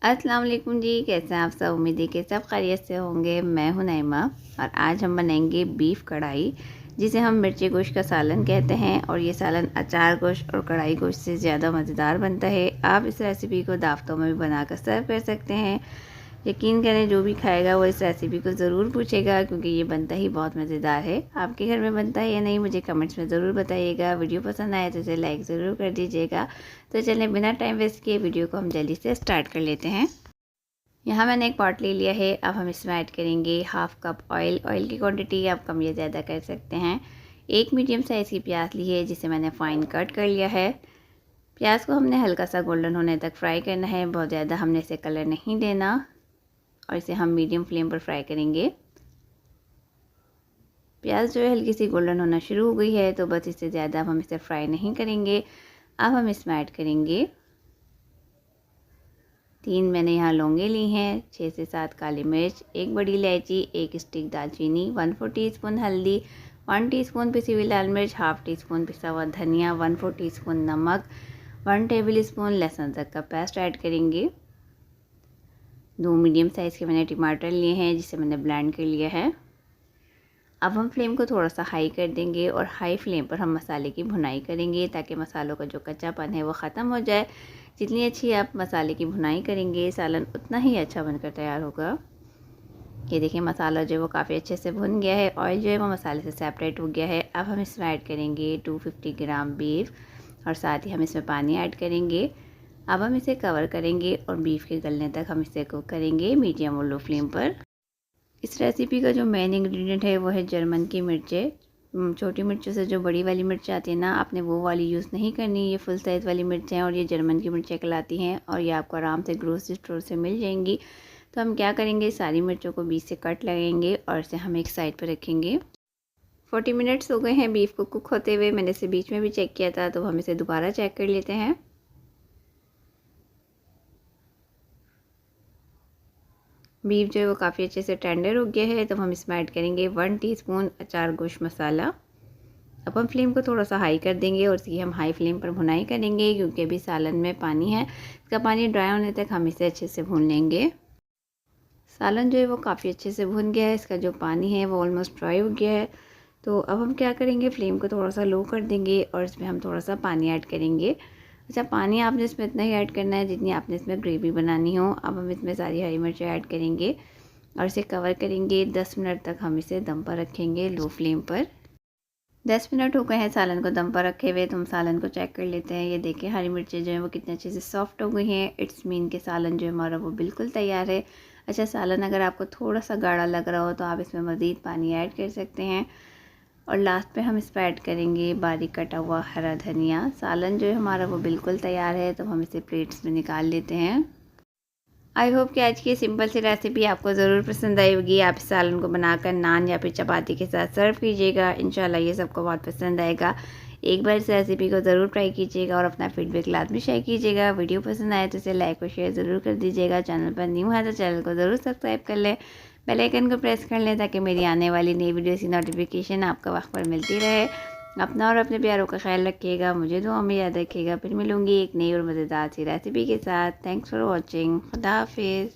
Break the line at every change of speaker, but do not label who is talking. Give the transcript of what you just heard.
अस्सलाम वालेकुम जी, कैसे हैं आप सब। उम्मीद है कि सब खैरियत से होंगे। मैं हूं नईमा और आज हम बनाएंगे बीफ कढ़ाई, जिसे हम मिर्ची गोश्त का सालन कहते हैं। और ये सालन अचार गोश्त और कढ़ाई गोश्त से ज़्यादा मज़ेदार बनता है। आप इस रेसिपी को दावतों में भी बनाकर सर्व कर सकते हैं। यकीन करें, जो भी खाएगा वो इस रेसिपी को ज़रूर पूछेगा, क्योंकि ये बनता ही बहुत मज़ेदार है। आपके घर में बनता है या नहीं, मुझे कमेंट्स में ज़रूर बताइएगा। वीडियो पसंद आए तो इसे लाइक ज़रूर कर दीजिएगा। तो चलें, बिना टाइम वेस्ट किए वीडियो को हम जल्दी से स्टार्ट कर लेते हैं। यहाँ मैंने एक पॉट ले लिया है। अब हम इसमें ऐड करेंगे हाफ़ कप ऑयल। ऑयल की क्वांटिटी आप कम या ज़्यादा कर सकते हैं। एक मीडियम साइज़ की प्याज ली है, जिसे मैंने फ़ाइन कट कर लिया है। प्याज को हमने हल्का सा गोल्डन होने तक फ्राई करना है, बहुत ज़्यादा हमने इसे कलर नहीं देना। और इसे हम मीडियम फ्लेम पर फ्राई करेंगे। प्याज जो है हल्की सी गोल्डन होना शुरू हो गई है, तो बस इससे ज़्यादा अब हम इसे फ्राई नहीं करेंगे। अब हम इसमें ऐड करेंगे 3 मैंने यहाँ लौंगे ली हैं, 6 से 7 काली मिर्च, 1 बड़ी इलायची, 1 स्टिक दालचीनी, 1/4 टीस्पून हल्दी, 1 टीस्पून पिसी हुई लाल मिर्च, हाफ़ टी स्पून पिसा हुआ धनिया, 1/4 टीस्पून नमक, 1 टेबल स्पून लहसुन अदरक का पेस्ट ऐड करेंगे। 2 मीडियम साइज़ के मैंने टमाटर लिए हैं, जिसे मैंने ब्लेंड कर लिया है। अब हम फ्लेम को थोड़ा सा हाई कर देंगे और हाई फ्लेम पर हम मसाले की भुनाई करेंगे, ताकि मसालों का जो कच्चापन है वो ख़त्म हो जाए। जितनी अच्छी आप मसाले की भुनाई करेंगे, सालन उतना ही अच्छा बनकर तैयार होगा। ये देखिए, मसाला जो है वो काफ़ी अच्छे से भुन गया है। ऑयल जो है वो मसाले से सेपरेट हो गया है। अब हम इसमें ऐड करेंगे 250 ग्राम बीफ, और साथ ही हम इसमें पानी ऐड करेंगे। अब हम इसे कवर करेंगे और बीफ के गलने तक हम इसे कुक करेंगे मीडियम और लो फ्लेम पर। इस रेसिपी का जो मेन इंग्रेडिएंट है वो है जर्मन की मिर्चें। छोटी मिर्चों से जो बड़ी वाली मिर्च आती है ना, आपने वो वाली यूज़ नहीं करनी। ये फुल साइज़ वाली मिर्चें हैं और ये जर्मन की मिर्चें कहलाती हैं, और ये आपको आराम से ग्रोसरी स्टोर से मिल जाएंगी। तो हम क्या करेंगे, सारी मिर्चों को बीच से कट लगाएंगे और इसे हम एक साइड पर रखेंगे। 40 मिनट्स हो गए हैं बीफ को कुक होते हुए। मैंने इसे बीच में भी चेक किया था, तो हम इसे दोबारा चेक कर लेते हैं। बीफ जो है वो काफ़ी अच्छे से टेंडर हो गया है। तो हम इसमें ऐड करेंगे 1 टीस्पून अचार गोश्त मसाला। अब हम फ्लेम को थोड़ा सा हाई कर देंगे और इसकी हम हाई फ्लेम पर भुनाई करेंगे, क्योंकि अभी सालन में पानी है। इसका पानी ड्राई होने तक हम इसे अच्छे से भून लेंगे। सालन जो है वो काफ़ी अच्छे से भुन गया है। इसका जो पानी है वो ऑलमोस्ट ड्राई हो गया है। तो अब हम क्या करेंगे, फ्लेम को थोड़ा सा लो कर देंगे और इसमें हम थोड़ा सा पानी ऐड करेंगे। अच्छा, पानी आपने इसमें इतना ही ऐड करना है जितनी आपने इसमें ग्रेवी बनानी हो। अब हम इसमें सारी हरी मिर्चें ऐड करेंगे और इसे कवर करेंगे। 10 मिनट तक हम इसे दम पर रखेंगे लो फ्लेम पर। 10 मिनट हो गए हैं सालन को दम पर रखे हुए। तो हम सालन को चेक कर लेते हैं। ये देखिए, हरी मिर्चें जो हैं वो कितने अच्छे से सॉफ्ट हो गई हैं। इट्स मीन के सालन जो है हमारा वो बिल्कुल तैयार है। अच्छा, सालन अगर आपको थोड़ा सा गाढ़ा लग रहा हो तो आप इसमें मज़ीद पानी ऐड कर सकते हैं। और लास्ट पे हम इस पर ऐड करेंगे बारीक कटा हुआ हरा धनिया। सालन जो है हमारा वो बिल्कुल तैयार है। तो हम इसे प्लेट्स में निकाल लेते हैं। आई होप कि आज की सिंपल सी रेसिपी आपको ज़रूर पसंद आई होगी। आप इस सालन को बनाकर नान या फिर चपाती के साथ सर्व कीजिएगा। इंशाल्लाह ये सबको बहुत पसंद आएगा। एक बार इस रेसिपी को ज़रूर ट्राई कीजिएगा और अपना फीडबैक लाजमी शेयर कीजिएगा। वीडियो पसंद आए तो इसे लाइक और शेयर ज़रूर कर दीजिएगा। चैनल पर न्यू है तो चैनल को ज़रूर सब्सक्राइब कर लें, बेल आइकन को प्रेस कर लें, ताकि मेरी आने वाली नई वीडियोज़ की नोटिफिकेशन आपको वक्त पर मिलती रहे। अपना और अपने प्यारों का ख्याल रखिएगा। मुझे दुआ में याद रखिएगा। फिर मिलूँगी एक नई और मज़ेदार सी रेसिपी के साथ। Thanks for watching. खुदा हाफिज़।